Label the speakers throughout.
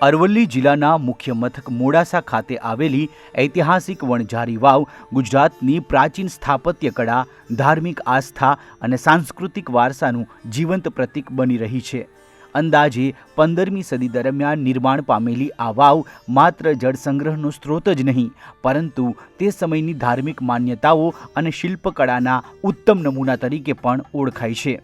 Speaker 1: અરવલ્લી જિલ્લાના મુખ્ય મથક મોડાસા ખાતે આવેલી ઐતિહાસિક વણઝારી વાવ ગુજરાતની પ્રાચીન સ્થાપત્ય કળા, ધાર્મિક આસ્થા અને સાંસ્કૃતિક વારસાનું જીવંત પ્રતીક બની રહી છે. અંદાજે 15મી સદી દરમિયાન નિર્માણ પામેલી આ વાવ માત્ર જળસંગ્રહનો સ્ત્રોત જ નહીં, પરંતુ તે સમયની ધાર્મિક માન્યતાઓ અને શિલ્પકળાના ઉત્તમ નમૂના તરીકે પણ ઓળખાય છે.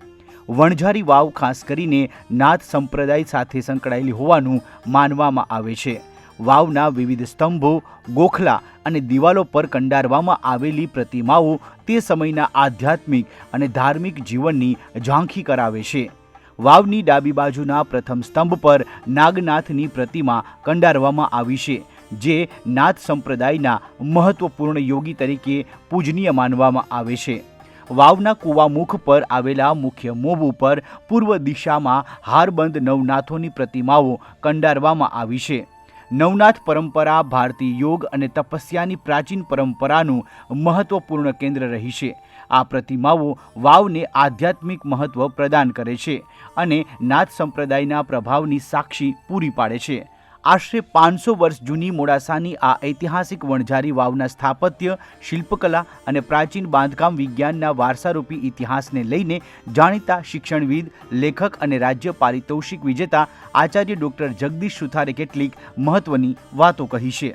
Speaker 1: વણઝારી વાવ ખાસ કરીને નાથ સંપ્રદાય સાથે સંકળાયેલી હોવાનું માનવામાં આવે છે. વાવના વિવિધ સ્તંભો, ગોખલા અને દિવાલો પર કંડારવામાં આવેલી પ્રતિમાઓ તે સમયના આધ્યાત્મિક અને ધાર્મિક જીવનની ઝાંખી કરાવે છે. વાવની ડાબી બાજુના પ્રથમ સ્તંભ પર નાગનાથની પ્રતિમા કંડારવામાં આવી છે, જે નાથ સંપ્રદાયના મહત્વપૂર્ણ યોગી તરીકે પૂજનીય માનવામાં આવે છે. વાવના કૂવામુખ પર આવેલા મુખ્ય મોભ ઉપર પૂર્વ દિશામાં હારબંધ નવનાથોની પ્રતિમાઓ કંડારવામાં આવી છે. નવનાથ પરંપરા ભારતીય યોગ અને તપસ્યાની પ્રાચીન પરંપરાનું મહત્વપૂર્ણ કેન્દ્ર રહી છે. આ પ્રતિમાઓ વાવને આધ્યાત્મિક મહત્વ પ્રદાન કરે છે અને નાથ સંપ્રદાયના પ્રભાવની સાક્ષી પૂરી પાડે છે. આશરે 500 વર્ષ જૂની મોડાસાની આ ઐતિહાસિક વણઝારી વાવના સ્થાપત્ય, શિલ્પકલા અને પ્રાચીન બાંધકામ વિજ્ઞાનના વારસારૂપી ઇતિહાસને લઈને જાણીતા શિક્ષણવિદ, લેખક અને રાજ્ય પારિતોષિક વિજેતા આચાર્ય ડૉક્ટર જગદીશ સુથારે કેટલીક મહત્વની વાતો કહી છે.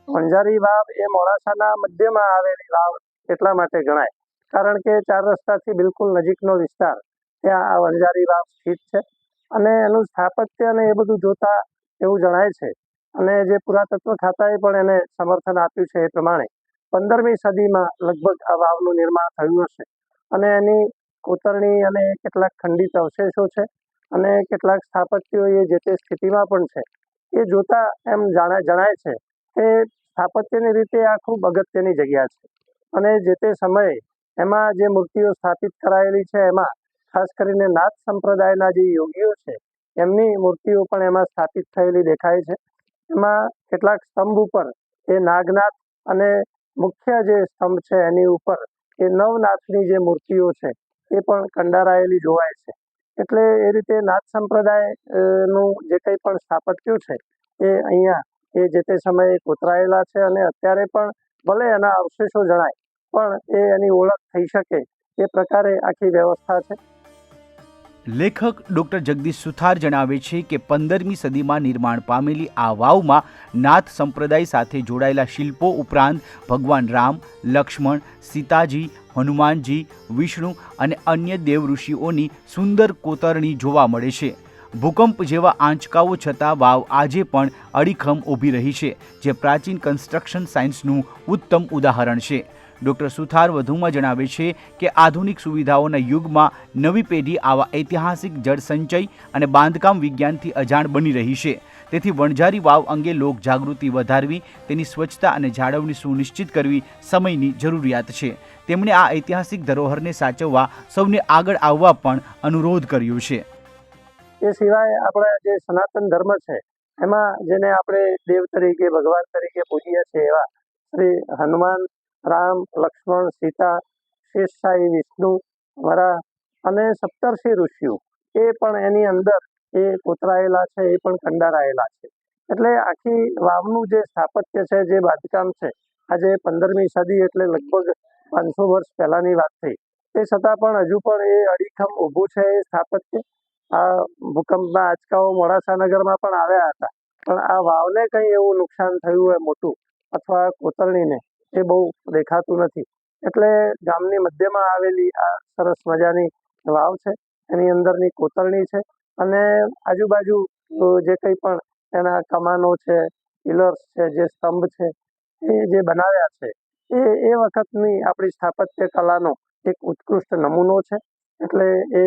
Speaker 2: વણઝારી વાવ એ મોડાસાના મધ્યમાં આવેલી વાવ એટલા માટે ગણાય કારણ કે 4 રસ્તાથી બિલકુલ નજીકનો વિસ્તાર ત્યાં આ વણઝારી વાવ સ્થિત છે અને એનું સ્થાપત્ય અને એ બધું જોતા એવું જણાય છે. અને જે પુરાતત્વ ખાતાએ પણ એને સમર્થન આપ્યું છે એ પ્રમાણે 15મી સદીમાં લગભગ આ વાવનું નિર્માણ થયું હશે અને એની કોતરણી અને કેટલાક ખંડિત અવશેષો છે અને કેટલાક સ્થાપત્યો એ જે તે સ્થિતિમાં પણ છે. એ જોતા એમ જણાય છે કે સ્થાપત્યની રીતે આ ખૂબ અગત્યની જગ્યા છે અને જે તે સમયે એમાં જે મૂર્તિઓ સ્થાપિત કરાયેલી છે એમાં ખાસ કરીને નાથ સંપ્રદાયના જે યોગીઓ છે એમની મૂર્તિઓ પણ એમાં સ્થાપિત થયેલી દેખાય છે. એમાં કેટલાક સ્તંભ ઉપર એ નાગનાથ અને મુખ્ય જે સ્તંભ છે એની ઉપર એ નવનાથની જે મૂર્તિઓ છે એ પણ કંડારાયેલી જોવાય છે. એટલે એ રીતે નાથ સંપ્રદાયનું જે કંઈ પણ સ્થાપત્યો છે એ અહીંયા એ જે તે સમયે કોતરાયેલા છે અને અત્યારે પણ ભલે એના અવશેષો જણાય પણ એ એની ઓળખ થઈ શકે એ પ્રકારે આખી વ્યવસ્થા છે.
Speaker 1: લેખક ડૉક્ટર જગદીશ સુથાર જણાવે છે કે 15મી સદીમાં નિર્માણ પામેલી આ વાવમાં નાથ સંપ્રદાય સાથે જોડાયેલા શિલ્પો ઉપરાંત ભગવાન રામ, લક્ષ્મણ, સીતાજી, હનુમાનજી, વિષ્ણુ અને અન્ય દેવ ઋષિઓની સુંદર કોતરણી જોવા મળે છે. ભૂકંપ જેવા આંચકાઓ છતાં વાવ આજે પણ અડીખમ ઊભી રહી છે, જે પ્રાચીન કન્સ્ટ્રક્શન સાયન્સનું ઉત્તમ ઉદાહરણ છે. ડૉક્ટર સુથાર વધુમાં જણાવે છે કે આધુનિક સુવિધાઓના યુગમાં નવી પેઢી આવા ઐતિહાસિક જળ સંચય અને બાંધકામ વિજ્ઞાનથી અજાણ બની રહી છે. તેથી વણઝારી વાવ અંગે લોક જાગૃતિ વધારવી, તેની સ્વચ્છતા અને જાળવણી સુનિશ્ચિત કરવી સમયની જરૂરિયાત છે. તેમણે આ ઐતિહાસિક ધરોહરને સાચવવા સૌને આગળ આવવા પણ અનુરોધ કર્યો છે.
Speaker 2: એ સિવાય આપણા જે સનાતન ધર્મ છે એમાં જેને આપણે દેવ તરીકે, ભગવાન તરીકે પૂજીએ છીએ એવા શ્રી હનુમાન, રામ, લક્ષ્મણ, સીતા, શેષશાહી વિષ્ણુ, વરાહ અને સપ્તર્ષિ ઋષિઓ એ પણ એની અંદર એ કોતરાયેલા છે, એ પણ કંડારાયેલા છે. એટલે આખી વાવનું જે સ્થાપત્ય છે, જે બાંધકામ છે, આજે 15મી સદી એટલે લગભગ 500 વર્ષ પહેલાની વાત થઈ, તે છતાં પણ હજુ પણ એ અડીખમ ઊભું છે એ સ્થાપત્ય. આ ભૂકંપના આંચકાઓ મોડાસા નગરમાં પણ આવ્યા હતા, પણ આ વાવને કંઈ એવું નુકસાન થયું હોય મોટું અથવા કોતરણીને એ બહુ દેખાતું નથી. એટલે ગામની મધ્યમાં આવેલી આ સરસ મજાની વાવ છે, એની અંદરની કોતરણી છે અને આજુબાજુ જે કંઈ પણ એના કમાનો છે, પિલર્સ છે, જે સ્તંભ છે એ જે બનાવ્યા છે એ વખતની આપણી સ્થાપત્ય કલાનો એક ઉત્કૃષ્ટ નમૂનો છે. એટલે એ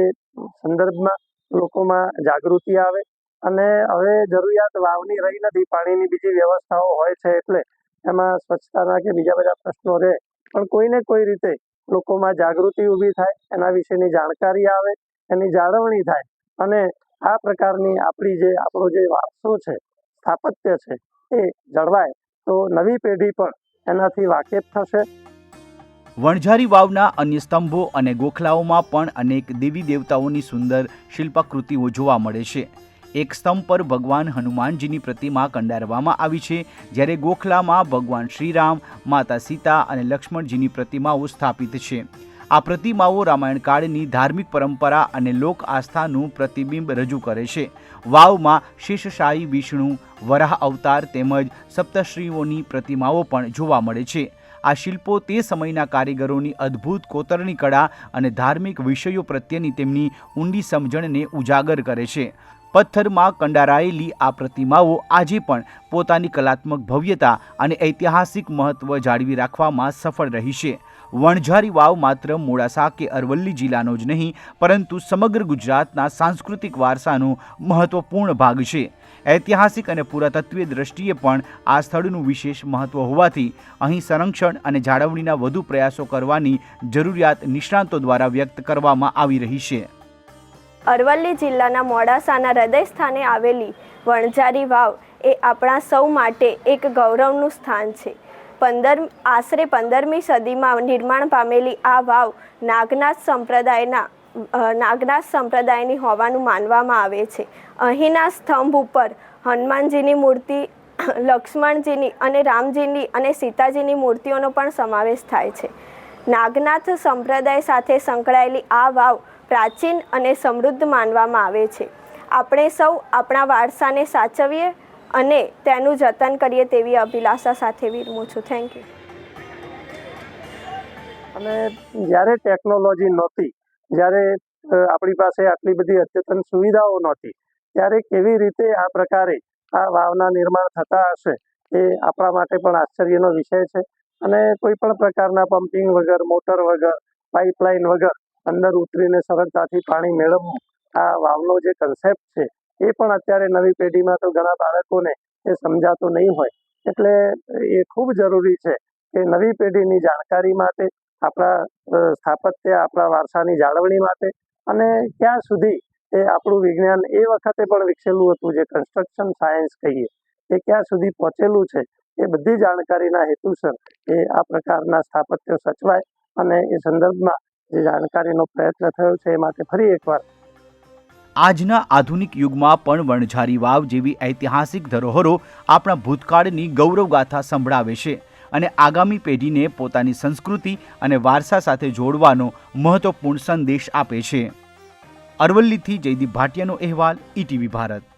Speaker 2: સંદર્ભમાં લોકોમાં જાગૃતિ આવે અને હવે જરૂરિયાત વાવની રહી નથી, પાણીની બીજી વ્યવસ્થાઓ હોય છે એટલે એમાં સ્વચ્છતાના કે બીજા બધા પ્રશ્નો રહે, પણ કોઈને કોઈ રીતે લોકોમાં જાગૃતિ ઊભી થાય, એના વિશેની જાણકારી આવે, એની જાળવણી થાય અને આ પ્રકારની આપણો જે વારસો છે, સ્થાપત્ય છે એ જળવાય તો નવી પેઢી પણ એનાથી વાકેફ થશે.
Speaker 1: વણઝારી વાવના અન્ય સ્તંભો અને ગોખલાઓમાં પણ અનેક દેવી દેવતાઓની સુંદર શિલ્પાકૃતિઓ જોવા મળે છે. એક સ્તંભ પર ભગવાન હનુમાનજીની પ્રતિમા કંડારવામાં આવી છે, જ્યારે ગોખલામાં ભગવાન શ્રીરામ, માતા સીતા અને લક્ષ્મણજીની પ્રતિમાઓ સ્થાપિત છે. આ પ્રતિમાઓ રામાયણ કાળની ધાર્મિક પરંપરા અને લોક આસ્થાનું પ્રતિબિંબ રજૂ કરે છે. વાવમાં શેષશાહી, વિષ્ણુ, વરાહ અવતાર તેમજ સપ્તશ્રીઓની પ્રતિમાઓ પણ જોવા મળે છે. આ શિલ્પો તે સમયના કારીગરોની અદ્ભુત કોતરણી કળા અને ધાર્મિક વિષયો પ્રત્યેની તેમની ઊંડી સમજણને ઉજાગર કરે છે. પથ્થરમાં કંડારાયેલી આ પ્રતિમાઓ આજે પણ પોતાની કલાત્મક ભવ્યતા અને ઐતિહાસિક મહત્વ જાળવી રાખવામાં સફળ રહી છે. વણઝારી વાવ માત્ર મોડાસા કે અરવલ્લી જિલ્લાનો જ નહીં, પરંતુ સમગ્ર ગુજરાતના સાંસ્કૃતિક વારસાનો મહત્વપૂર્ણ ભાગ છે. ઐતિહાસિક અને પુરાતત્વીય દ્રષ્ટિએ પણ આ સ્થળનું વિશેષ મહત્વ હોવાથી અહીં સંરક્ષણ અને જાળવણીના વધુ પ્રયાસો કરવાની જરૂરિયાત નિષ્ણાતો દ્વારા વ્યક્ત કરવામાં આવી રહી છે.
Speaker 3: અરવલ્લી જિલ્લાના મોડાસાના હૃદય સ્થાને આવેલી વણઝારી વાવ એ આપણા સૌ માટે એક ગૌરવનું સ્થાન છે. આશરે 15મી સદીમાં નિર્માણ પામેલી આ વાવ નાગનાથ સંપ્રદાયની હોવાનું માનવામાં આવે છે. અહીંના સ્તંભ ઉપર હનુમાનજીની મૂર્તિ, લક્ષ્મણજીની અને રામજીની અને સીતાજીની મૂર્તિઓનો પણ સમાવેશ થાય છે. નાગનાથ સંપ્રદાય સાથે સંકળાયેલી આ વાવ પ્રાચીન અને સમૃદ્ધ માનવામાં આવે છે. આપણે સૌ આપણા વારસાને સાચવીએ અને તેનું જતન કરીએ તેવી અભિલાષા સાથે વિરમું છું. Thank you.
Speaker 2: અને જ્યારે ટેકનોલોજી નહોતી, જ્યારે આપણી પાસે આટલી બધી અદ્યતન સુવિધાઓ નહોતી, ત્યારે કેવી રીતે આ પ્રકારે આ વાવના નિર્માણ થતા હશે એ આપણા માટે પણ આશ્ચર્યનો વિષય છે. અને કોઈ પણ પ્રકારના પમ્પિંગ વગર, મોટર વગર, પાઇપલાઇન વગર અંદર ઉતરીને સરળતાથી પાણી મેળવવું, આ વાવનો જે કન્સેપ્ટ છે એ પણ અત્યારે નવી પેઢીમાં તો ઘણા બાળકોને એ સમજાતું નહીં હોય. એટલે એ ખૂબ જરૂરી છે કે નવી પેઢીની જાણકારી માટે, આપણા સ્થાપત્ય, આપણા વારસાની જાળવણી માટે, અને ક્યાં સુધી એ આપણું વિજ્ઞાન એ વખતે પણ વિકસેલું હતું, જે કન્સ્ટ્રક્શન સાયન્સ કહીએ, એ ક્યાં સુધી પહોંચેલું છે, એ બધી જાણકારીના હેતુસર એ આ પ્રકારના સ્થાપત્યો સચવાય અને એ સંદર્ભમાં જે જાણકારીનો પ્રયત્ન થયો છે એ માટે ફરી એકવાર
Speaker 1: આજના આધુનિક યુગમાં પણ વણઝારી વાવ જેવી ઐતિહાસિક ધરોહરો આપણા ભૂતકાળની ગૌરવગાથા સંભળાવે છે અને આગામી પેઢીને પોતાની સંસ્કૃતિ અને વારસા સાથે જોડવાનો મહત્વપૂર્ણ સંદેશ આપે છે. અરવલ્લીથી જયદીપ ભાટિયાનો અહેવાલ, ETV ભારત.